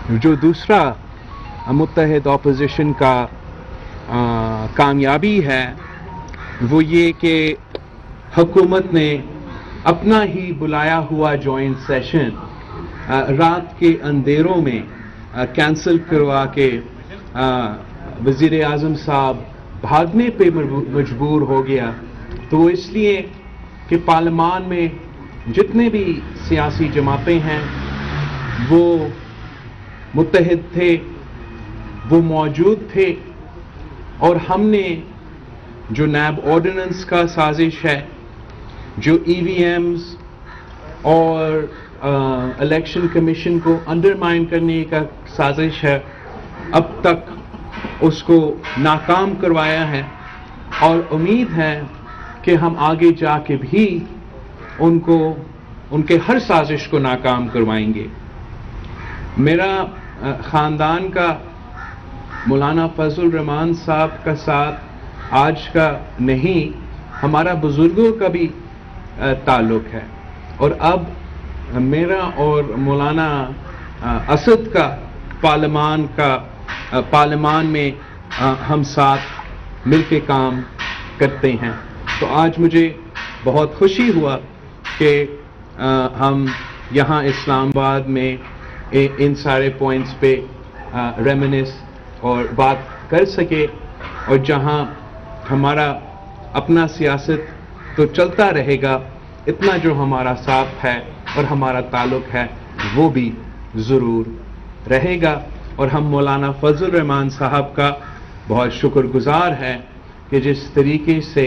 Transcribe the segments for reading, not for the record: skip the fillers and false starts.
جو دوسرا متحد اپوزیشن کا کامیابی ہے وہ یہ کہ حکومت نے اپنا ہی بلایا ہوا جوائنٹ سیشن رات کے اندھیروں میں کینسل کروا کے وزیر اعظم صاحب بھاگنے پہ مجبور ہو گیا. تو وہ اس لیے کہ پارلیمان میں جتنے بھی سیاسی جماعتیں ہیں وہ متحد تھے، وہ موجود تھے، اور ہم نے جو نیب آرڈیننس کا سازش ہے، جو ای وی ایمز اور الیکشن کمیشن کو انڈرمائن کرنے کا سازش ہے، اب تک اس کو ناکام کروایا ہے، اور امید ہے کہ ہم آگے جا کے بھی ان کے ہر سازش کو ناکام کروائیں گے. میرا خاندان کا مولانا فضل الرحمان صاحب کا ساتھ آج کا نہیں، ہمارا بزرگوں کا بھی تعلق ہے، اور اب میرا اور مولانا اسد کا پارلیمان میں ہم ساتھ مل کے کام کرتے ہیں. تو آج مجھے بہت خوشی ہوا کہ ہم یہاں اسلام آباد میں ان سارے پوائنٹس پہ ریمینس اور بات کر سکے، اور جہاں ہمارا اپنا سیاست تو چلتا رہے گا، اتنا جو ہمارا ساتھ ہے اور ہمارا تعلق ہے وہ بھی ضرور رہے گا. اور ہم مولانا فضل الرحمان صاحب کا بہت شکر گزار ہیں کہ جس طریقے سے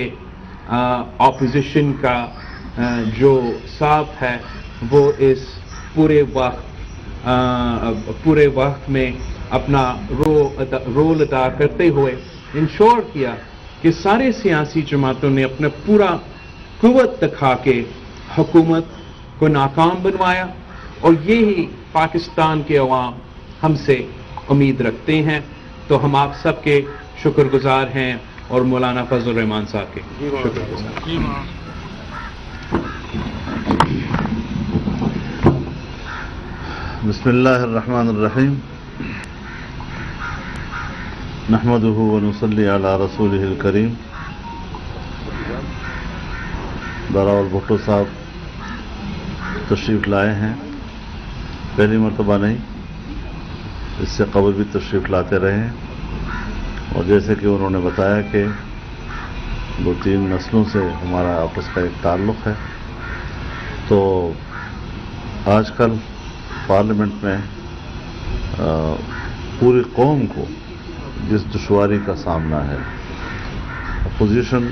اپوزیشن کا جو ساتھ ہے وہ اس پورے وقت میں اپنا رول ادا کرتے ہوئے انشور کیا کہ سارے سیاسی جماعتوں نے اپنا پورا قوت دکھا کے حکومت کو ناکام بنوایا، اور یہی پاکستان کے عوام ہم سے امید رکھتے ہیں. تو ہم آپ سب کے شکر گزار ہیں، اور مولانا فضل الرحمان صاحب کے شکر گزار ہیں. بسم اللہ الرحمن الرحیم. نحمده ونصلی علی رسولہ الکریم. دراول بھٹو صاحب تشریف لائے ہیں، پہلی مرتبہ نہیں، اس سے قبل بھی تشریف لاتے رہے ہیں، اور جیسے کہ انہوں نے بتایا کہ 2-3 نسلوں سے ہمارا آپس کا ایک تعلق ہے. تو آج کل پارلیمنٹ میں پوری قوم کو جس دشواری کا سامنا ہے، اپوزیشن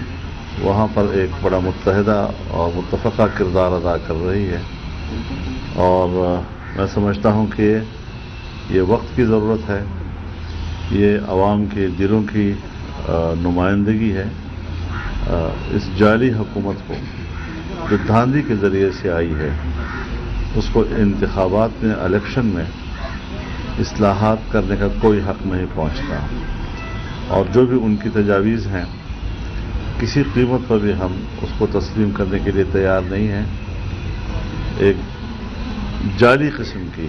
وہاں پر ایک بڑا متحدہ اور متفقہ کردار ادا کر رہی ہے، اور میں سمجھتا ہوں کہ یہ وقت کی ضرورت ہے، یہ عوام کے دلوں کی نمائندگی ہے. اس جعلی حکومت کو جو دھاندلی کے ذریعے سے آئی ہے، اس کو انتخابات میں، الیکشن میں اصلاحات کرنے کا کوئی حق نہیں پہنچتا، اور جو بھی ان کی تجاویز ہیں کسی قیمت پر بھی ہم اس کو تسلیم کرنے کے لیے تیار نہیں ہیں. ایک جعلی قسم کی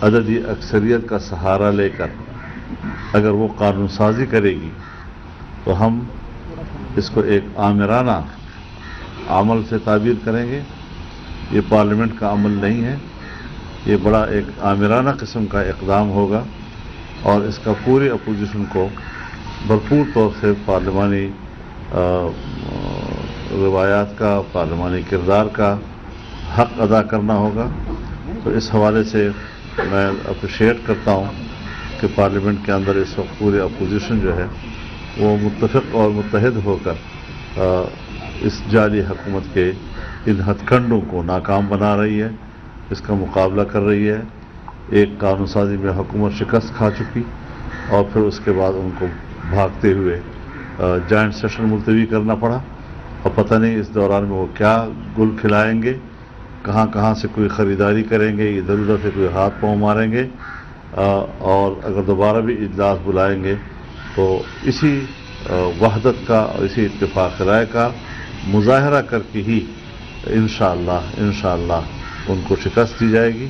عددی اکثریت کا سہارا لے کر اگر وہ قانون سازی کرے گی تو ہم اس کو ایک آمرانہ عمل سے تعبیر کریں گے. یہ پارلیمنٹ کا عمل نہیں ہے، یہ بڑا ایک آمرانہ قسم کا اقدام ہوگا، اور اس کا پوری اپوزیشن کو بھرپور طور سے پارلیمانی روایات کا، پارلیمانی کردار کا حق ادا کرنا ہوگا. تو اس حوالے سے میں اپریشیٹ کرتا ہوں کہ پارلیمنٹ کے اندر اس وقت پورے اپوزیشن جو ہے وہ متفق اور متحد ہو کر اس جعلی حکومت کے ان ہتھ کنڈوں کو ناکام بنا رہی ہے، اس کا مقابلہ کر رہی ہے. ایک قانون سازی میں حکومت شکست کھا چکی، اور پھر اس کے بعد ان کو بھاگتے ہوئے جوائنٹ سیشن ملتوی کرنا پڑا، اور پتہ نہیں اس دوران میں وہ کیا گل کھلائیں گے، کہاں کہاں سے کوئی خریداری کریں گے، ادھر ادھر سے کوئی ہاتھ پاؤں ماریں گے، اور اگر دوبارہ بھی اجلاس بلائیں گے تو اسی وحدت کا اور اسی اتفاق رائے کا مظاہرہ کر کے ہی انشاءاللہ ان کو شکست دی جائے گی.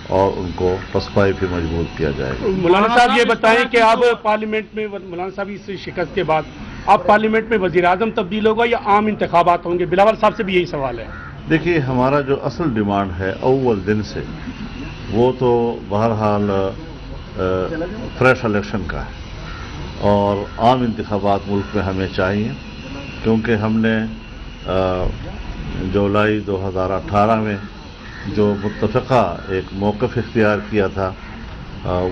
اور ان کو پسپائی پہ مجبور کیا جائے گا۔ مولانا صاحب یہ بتائیں کہ اب پارلیمنٹ میں مولانا صاحب اس شکست کے بعد اب پارلیمنٹ میں وزیر اعظم تبدیل ہوگا یا عام انتخابات ہوں گے؟ بلاول صاحب سے بھی یہی سوال ہے۔ دیکھیے ہمارا جو اصل ڈیمانڈ ہے اول دن سے وہ تو بہرحال فریش الیکشن کا ہے اور عام انتخابات ملک میں ہمیں چاہیے، کیونکہ ہم نے جولائی 2018 میں جو متفقہ ایک موقف اختیار کیا تھا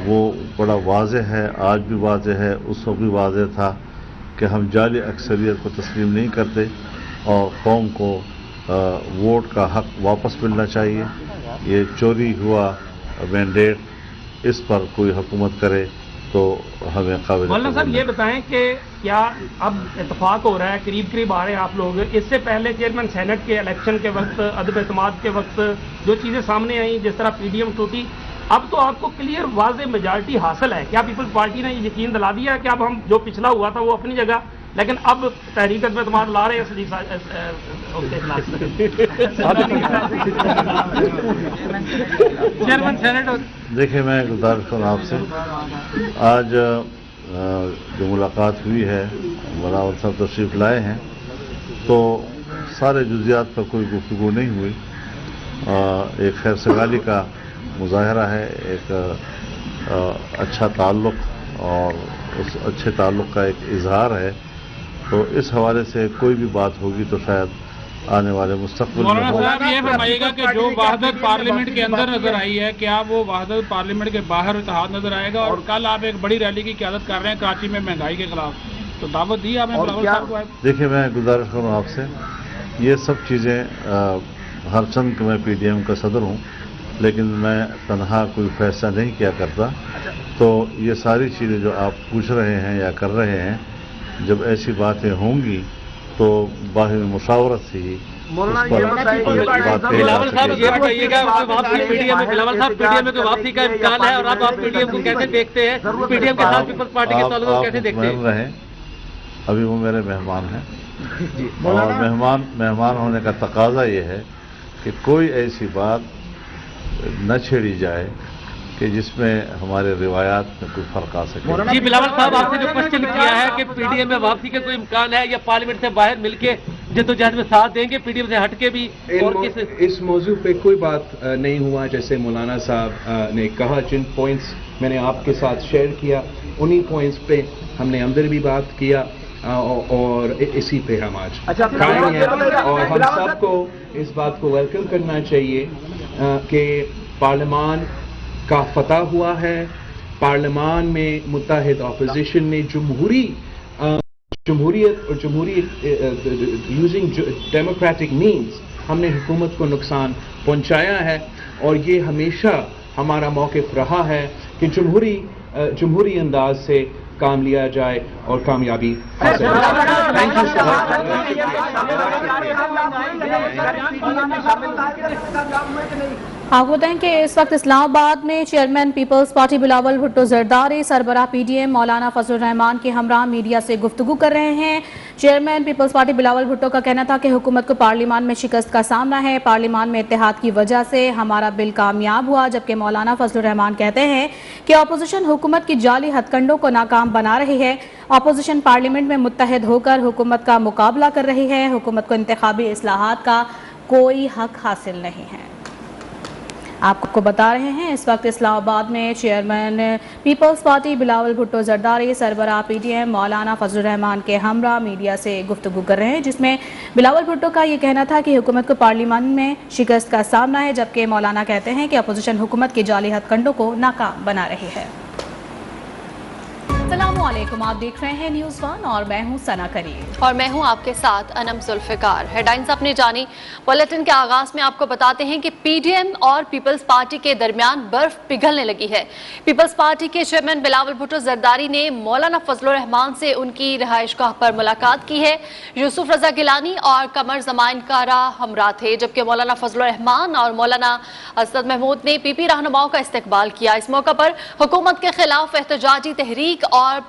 وہ بڑا واضح ہے، آج بھی واضح ہے، اس وقت بھی واضح تھا کہ ہم جعلی اکثریت کو تسلیم نہیں کرتے اور قوم کو ووٹ کا حق واپس ملنا چاہیے۔ یہ چوری ہوا مینڈیٹ اس پر کوئی حکومت کرے تو ہمیں قابل مولانا صاحب یہ بتائیں کہ کیا اب اتفاق ہو رہا ہے، قریب آ رہے ہیں آپ لوگ، اس سے پہلے چیئرمین سینٹ کے الیکشن کے وقت عدم اعتماد کے وقت جو چیزیں سامنے آئیں، جس طرح پی ڈی ایم ٹوٹی، اب تو آپ کو کلیئر واضح میجارٹی حاصل ہے، کیا پیپلز پارٹی نے یہ یقین دلا دیا ہے کہ اب ہم جو پچھلا ہوا تھا وہ اپنی جگہ، لیکن اب تحریک عدم اعتماد لا رہے ہیں چیئرمین سینٹ؟ دیکھیں میں گزارش کروں آپ سے، آج جو ملاقات ہوئی ہے بلاول صاحب تشریف لائے ہیں تو سارے جزیات پر کوئی گفتگو نہیں ہوئی، ایک خیر سگالی کا مظاہرہ ہے، ایک اچھا تعلق اور اس اچھے تعلق کا ایک اظہار ہے، تو اس حوالے سے کوئی بھی بات ہوگی تو شاید آنے والے مستقبل میں مولانا صاحب یہ فرمائیے گا کہ جو وحدت پارلیمنٹ کے اندر نظر آئی ہے کیا وہ وحدت پارلیمنٹ کے باہر اتحاد نظر آئے گا؟ اور کل آپ ایک بڑی ریلی کی قیادت کر رہے ہیں کراچی میں مہنگائی کے خلاف، تو دعوت دی آپ نے بلاول صاحب کو؟ دیکھیے میں گزارش کروں آپ سے، یہ سب چیزیں ہر چند کہ میں پی ڈی ایم کا صدر ہوں لیکن میں تنہا کوئی فیصلہ نہیں کیا کرتا، تو یہ ساری چیزیں جو آپ پوچھ رہے ہیں یا کر رہے ہیں جب ایسی باتیں ہوں گی تو باہر مشاورت سے ہی بلاول صاحب یہ بتائیے گا واپسی پی ڈی ایم میں، بلاول صاحب پی ڈی ایم میں کوئی واپسی کا امکان ہے اور اب آپ پی ڈی ایم کو کیسے دیکھتے ہیں؟ پی ڈی ایم کے ساتھ پیپلز پارٹی کے تعلق کو کیسے دیکھتے ہیں؟ رہیں ابھی وہ میرے مہمان ہیں اور مہمان ہونے کا تقاضا یہ ہے کہ کوئی ایسی بات نہ چھیڑی جائے کہ جس میں ہمارے روایات میں کوئی فرق آ سکے۔ جی بلاول صاحب آپ نے جو کوشچن کیا ہے کہ پی ڈی ایم میں واپسی کا کوئی امکان ہے یا پارلیمنٹ سے باہر مل کے جدوجہد میں ساتھ دیں گے، پی ڈی ایم سے ہٹ کے بھی؟ اور اس موضوع پہ کوئی بات نہیں ہوا، جیسے مولانا صاحب نے کہا، جن پوائنٹس میں نے آپ کے ساتھ شیئر کیا انہی پوائنٹس پہ ہم نے اندر بھی بات کیا اور اسی پہ ہم آج قائم ہیں، اور ہم سب کو اس بات کو ویلکم کرنا چاہیے کہ پارلیمان کا فتح ہوا ہے، پارلیمان میں متحد اپوزیشن نے جمہوریت اور یوزنگ ڈیموکریٹک مینز ہم نے حکومت کو نقصان پہنچایا ہے، اور یہ ہمیشہ ہمارا موقف رہا ہے کہ جمہوری انداز سے کام لیا جائے اور کامیابی حاصل تھینک یو سو آپ کو بتائیں کہ اس وقت اسلام آباد میں chairman Peoples Party Bilawal Bhutto Zardari سربراہ پی ڈی ایم مولانا فضل الرحمان کے ہمراہ میڈیا سے گفتگو کر رہے ہیں۔ Chairman Peoples Party Bilawal Bhutto کا کہنا تھا کہ حکومت کو پارلیمان میں شکست کا سامنا ہے، پارلیمان میں اتحاد کی وجہ سے ہمارا بل کامیاب ہوا، جبکہ مولانا فضل الرحمان کہتے ہیں کہ اپوزیشن حکومت کی جعلی ہتھ کنڈوں کو ناکام بنا رہی ہے، اپوزیشن پارلیمنٹ میں متحد ہو کر حکومت کا مقابلہ کر رہی ہے، حکومت کو انتخابی اصلاحات کا کوئی حق حاصل نہیں ہے۔ آپ کو بتا رہے ہیں اس وقت اسلام آباد میں chairman Peoples Party Bilawal Bhutto Zardari سربراہ پی ڈی ایم مولانا فضل الرحمان کے ہمراہ میڈیا سے گفتگو کر رہے ہیں، جس میں بلاول بھٹو کا یہ کہنا تھا کہ حکومت کو پارلیمان میں شکست کا سامنا ہے، جبکہ مولانا کہتے ہیں کہ اپوزیشن حکومت کی جعلی ہتھ کنڈوں کو ناکام بنا رہی ہے۔ السلام علیکم، آپ دیکھ رہے ہیں نیوز ون اور میں ہوں ثنا کریم اور میں ہوں آپ کے ساتھ انم ذوالفقار۔ ہیڈ لائنز اپنی جانی، بلیٹن کے آغاز میں آپ کو بتاتے ہیں کہ پی ڈی ایم اور پیپلز پارٹی کے درمیان برف پگھلنے لگی ہے۔ پیپلز پارٹی کے چیئرمین بلاول بھٹو زرداری نے مولانا فضل الرحمان سے ان کی رہائش گاہ پر ملاقات کی ہے۔ یوسف رضا گیلانی اور قمر زمان کارا ہمراہ تھے، جبکہ مولانا فضل الرحمان اور مولانا اسد محمود نے پی پی رہنماؤں کا استقبال کیا۔ اس موقع پر حکومت کے خلاف احتجاجی تحریک اور